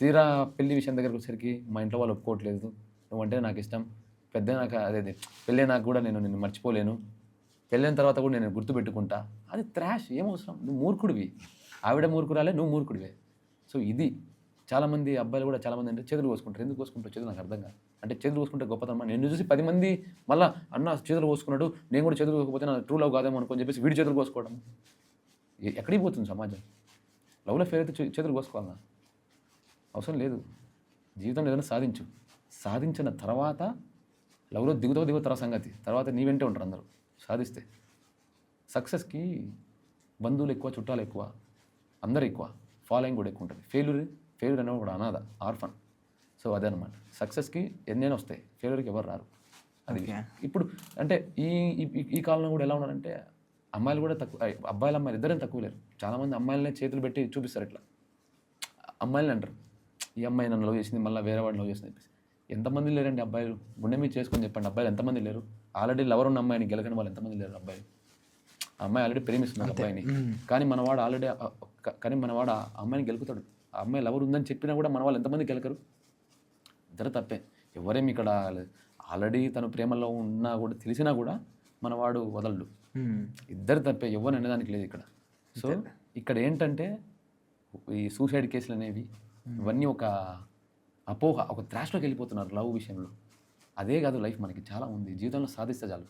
తీరా పెళ్లి విషయం దగ్గరకు వచ్చేసరికి మా ఇంట్లో వాళ్ళు ఒప్పుకోవట్లేదు. నువ్వంటే నాకు ఇష్టం. పెద్ద నాకు అదేది పెళ్ళైనాక కూడా నేను నిన్ను మర్చిపోలేను. పెళ్ళైన తర్వాత కూడా నేను గుర్తుపెట్టుకుంటా. అది త్రాష్ ఏమవసరం? నువ్వు మూర్ఖుడివి. ఆవిడ మూర్ఖురాలే, నువ్వు మూర్ఖుడివే. సో ఇది చాలామంది అబ్బాయిలు కూడా చాలామంది అంటే చేతులు కోసుకుంటారు. ఎందుకు కోసుకుంటారో చేతులు నాకు అర్థం కాదు. అంటే చేతులు కోసుకుంటే గొప్పతనమా? నిన్ను చూసి 10 మంది మళ్ళా అన్న చేతులు కోసుకున్నాడు, నేను కూడా చేతులు కోసుకోకపోతే నా ట్రూ లవ్ కాదేమో అనుకోని చెప్పేసి వీడి చేతులు కోసుకోవడం. ఎక్కడికి పోతుంది సమాజం? లవ్‌లో ఫెయిల్ అయితే చేతులు కోసుకోవాలనా? అవసరం లేదు. జీవితంలో ఏదైనా సాధించు. సాధించిన తర్వాత లవ్‌లో దిగుతావో తర్వాత సంగతి. తర్వాత నీ వెంటే ఉంటారు అందరూ సాధిస్తే. సక్సెస్‌కి బంధువులు ఎక్కువ, చుట్టాలు ఎక్కువ, అందరూ ఎక్కువ. ఫాలోయింగ్ కూడా ఎక్కువ ఉంటుంది. ఫెయిల్యూర్ అనేవాడు కూడా అనాథ, ఆర్ఫన్. సో అదనమాట. సక్సెస్‌కి ఎన్నైనా వస్తాయి. ఫెయిల్యూర్‌కి ఎవరు రారు. అది ఇప్పుడు అంటే ఈ ఈ కాలంలో కూడా ఎలా ఉన్నారంటే అమ్మాయిలు కూడా తక్కువ, అబ్బాయిలు అమ్మాయిలు ఇద్దరేం తక్కువ లేరు. చాలామంది అమ్మాయిలనే చేతులు పెట్టి చూపిస్తారు ఇట్లా. అమ్మాయిలని అంటారు, ఈ అమ్మాయి నన్ను లవ్ చేసింది, మళ్ళీ వేరే వాడిని లవ్ చేసింది చెప్పేసి. ఎంతమంది లేరండి అబ్బాయిలు? గుండె మీద చేసుకొని చెప్పండి, అబ్బాయిలు ఎంతమంది లేరు? ఆల్రెడీ లవర్ ఉన్న అమ్మాయిని గెలకని వాళ్ళు ఎంతమంది లేరు అబ్బాయిలు? అమ్మాయి ఆల్రెడీ ప్రేమిస్తున్నారు అబ్బాయిని, కానీ మనవాడు ఆల్రెడీ కానీ మనవాడు ఆ అమ్మాయిని గెలుకుతాడు. ఆ అమ్మాయి లవర్ ఉందని చెప్పినా కూడా మన వాళ్ళు ఎంతమంది గెలకరు? ఇద్దరు తప్పే. ఎవరేమి ఇక్కడ ఆల్రెడీ తను ప్రేమలో ఉన్నా కూడా తెలిసినా కూడా మనవాడు వదలడు. ఇద్దరు తప్పే, ఎవరు అనేదానికి లేదు ఇక్కడ. సో ఇక్కడ ఏంటంటే ఈ సూసైడ్ కేసులు అనేవి ఇవన్నీ ఒక అపోహ, ఒక త్రాష్లోకి వెళ్ళిపోతున్నారు లవ్ విషయంలో. అదే కాదు లైఫ్, మనకి చాలా ఉంది. జీవితంలో సాధిస్తే చాలు.